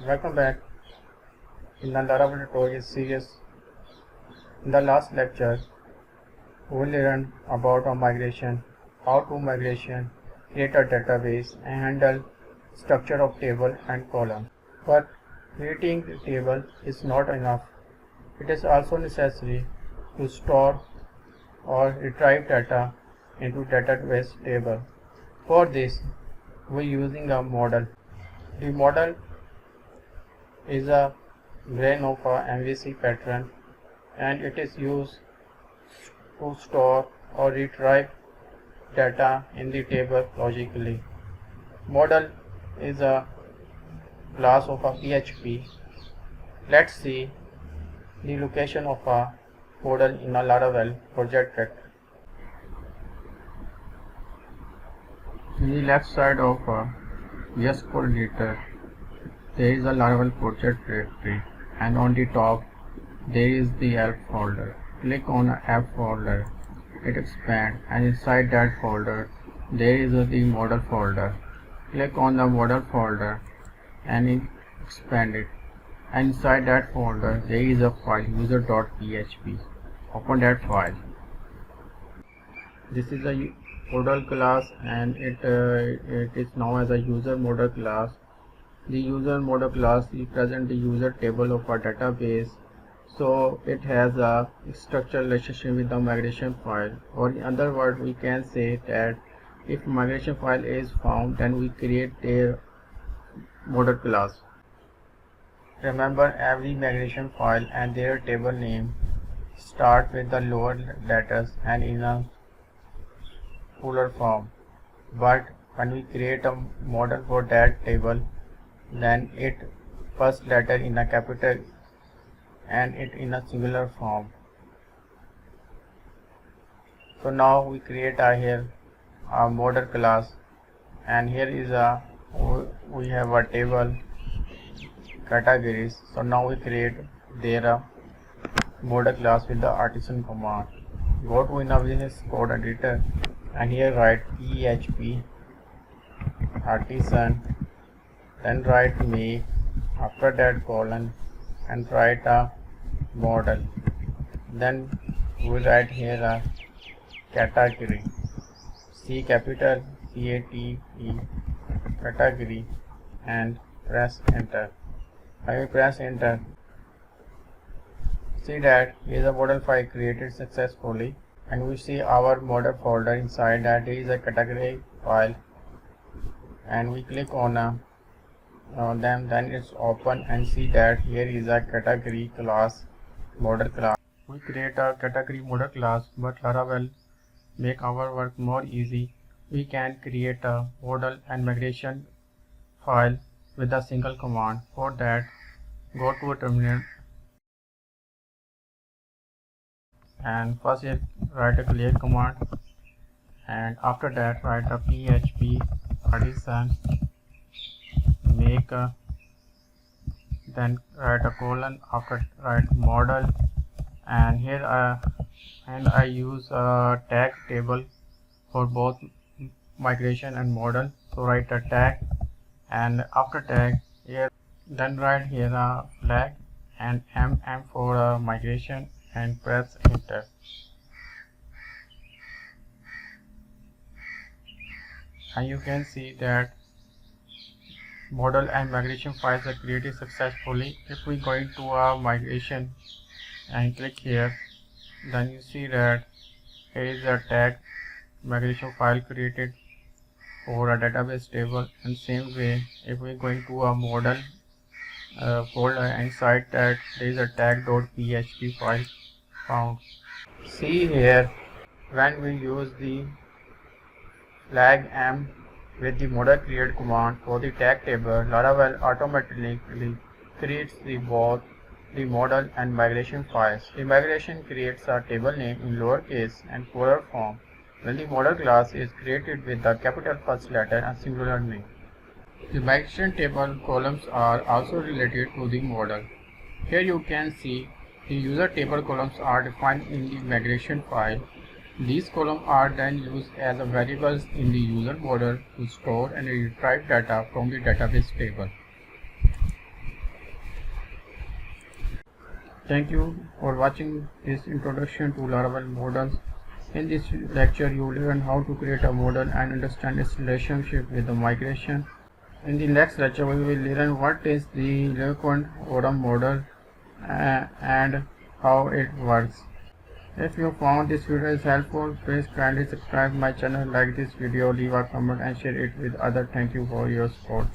Welcome back. In the Laravel tutorial series, in the last lecture, we learned about a migration, how to migration, create a database, and handle structure of table and column. But creating the table is not enough. It is also necessary to store or retrieve data into database table. For this, we are using a model. The model is a grain of a MVC pattern, and it is used to store or retrieve data in the table logically. Model is a class of a PHP. Let's see the location of a model in a Laravel project directory. In the left side of a yes code editor, there is a Laravel project directory, and on the top there is the app folder. Click on app folder, it expands, and inside that folder there is the model folder. Click on the model folder and it expand it, and inside that folder there is a file user.php. Open that file. This is a model class, and it is now as a user model class. The user model class represents the user table of a database, so it has a structured relationship with the migration file. Or in other words, we can say that if migration file is found, then we create their model class. Remember, every migration file and their table name start with the lower letters and in a fuller form. But when we create a model for that table, then it first letter in a capital and it in a singular form. So now we create here a model class, and here is we have a table categories. So now we create their model class with the Artisan command. Go to in a business code editor and here write PHP Artisan, then write make, after that colon, and write a model. Then we write here a category, C capital CATE category, and press enter. I will press enter. See that here is a model file created successfully, and we see our model folder. Inside that there is a category file, and we click on them, then it's open, and see that here is a category class model class. We create a category model class, but Laravel make our work more easy. We can create a model and migration file with a single command. For that, go to a terminal and first write a clear command, and after that write a PHP Artisan make, then write a colon, after write model, and here I use a tag table for both migration and model. So write a tag, and after tag here then write here a flag and MM for migration, and press enter. And you can see that model and migration files are created successfully. If we go into a migration and click here, then you see that here is a tag migration file created for a database table. And same way, if we go into a model folder, inside that there is a tag.php file found. See here, when we use the flag m with the model create command for the tag table, Laravel automatically creates both the model and migration files. The migration creates a table name in lowercase and plural form, when the model class is created with the capital first letter and singular name. The migration table columns are also related to the model. Here you can see the user table columns are defined in the migration file. These columns are then used as variables in the user model to store and retrieve data from the database table. Thank you for watching this introduction to Laravel Models. In this lecture, you learn how to create a model and understand its relationship with the migration. In the next lecture, we will learn what is the Eloquent ORM model and how it works. If you found this video is helpful, please kindly subscribe my channel, like this video, leave a comment and share it with others. Thank you for your support.